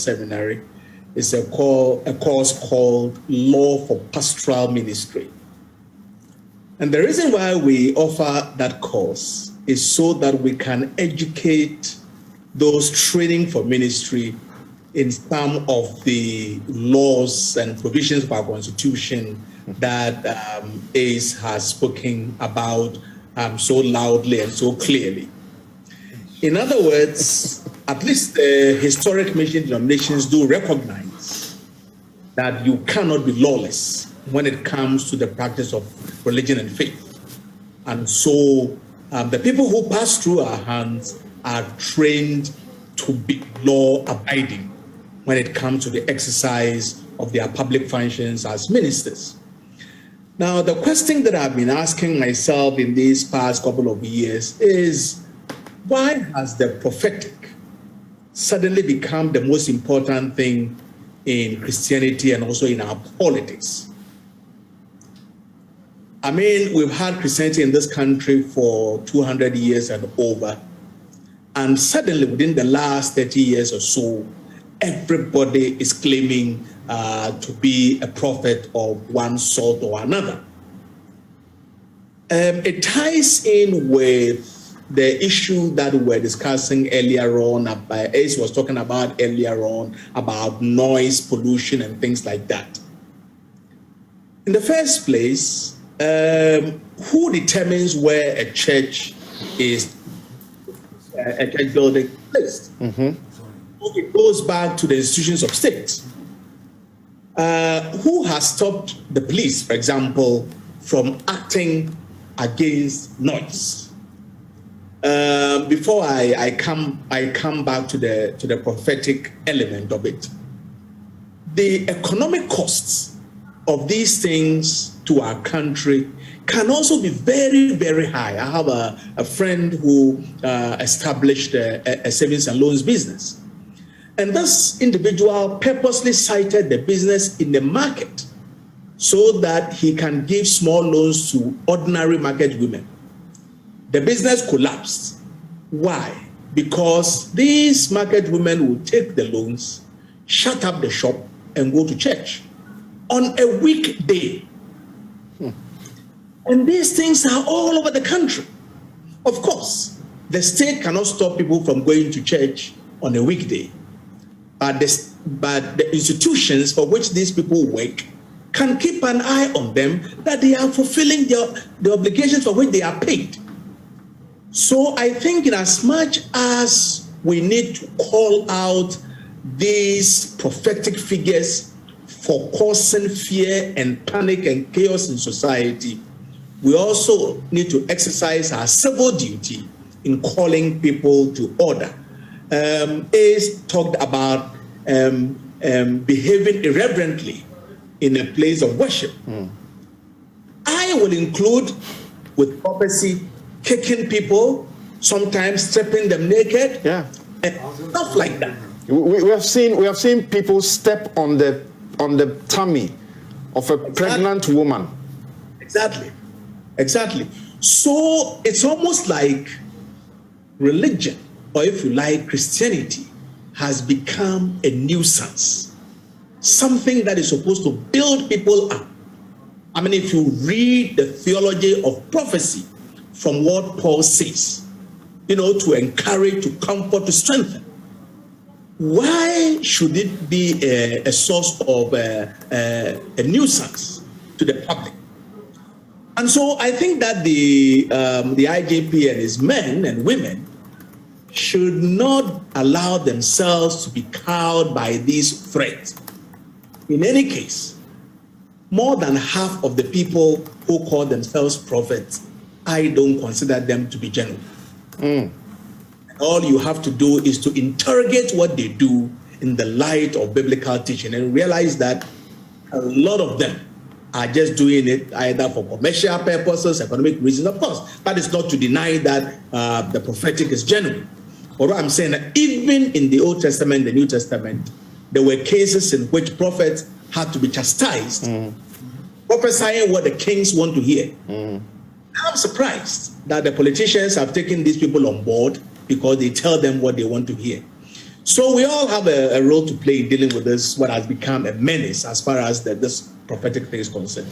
seminary is a course called Law for Pastoral Ministry. And the reason why we offer that course is so that we can educate those training for ministry in some of the laws and provisions of our Constitution that ACE has spoken about so loudly and so clearly. In other words, at least the historic mission denominations do recognize that you cannot be lawless when it comes to the practice of religion and faith. And so the people who pass through our hands are trained to be law-abiding when it comes to the exercise of their public functions as ministers. Now, the question that I've been asking myself in these past couple of years is, why has the prophetic suddenly become the most important thing in Christianity and also in our politics? I mean, we've had Christianity in this country for 200 years and over. And suddenly, within the last 30 years or so, everybody is claiming to be a prophet of one sort or another. It ties in with the issue that we were discussing earlier on, Ace was talking about earlier on, about noise pollution and things like that. In the first place, who determines where a church is, a church building placed? It goes back to the institutions of state. Who has stopped the police, for example, from acting against noise? Before I come back to the prophetic element of it, the economic costs of these things to our country can also be very, very high. I have a friend who established a savings and loans business. And this individual purposely cited the business in the market so that he can give small loans to ordinary market women. The business collapsed. Why? Because these market women will take the loans, shut up the shop, and go to church on a weekday. And these things are all over the country. Of course, the state cannot stop people from going to church on a weekday. But the institutions for which these people work can keep an eye on them, that they are fulfilling the obligations for which they are paid. So I think in as much as we need to call out these prophetic figures for causing fear and panic and chaos in society, we also need to exercise our civil duty in calling people to order. Ace talked about behaving irreverently in a place of worship. I will include with prophecy kicking people, sometimes stripping them naked, and stuff like that. We have seen people step on the tummy of a pregnant woman. Exactly. So it's almost like religion, or if you like, Christianity, has become a nuisance, something that is supposed to build people up. I mean, if you read the theology of prophecy from what Paul says, to encourage, to comfort, to strengthen, why should it be a source of a nuisance to the public? And so I think that the IJP and his men and women should not allow themselves to be cowed by these threats. In any case, more than half of the people who call themselves prophets, I don't consider them to be genuine. All you have to do is to interrogate what they do in the light of biblical teaching and realize that a lot of them are just doing it either for commercial purposes, economic reasons. Of course, that is not to deny that the prophetic is genuine. But what I'm saying that even in the Old Testament, the New Testament, there were cases in which prophets had to be chastised, prophesying what the kings want to hear. I'm surprised that the politicians have taken these people on board because they tell them what they want to hear. So we all have a role to play in dealing with this, what has become a menace as far as this prophetic thing is concerned.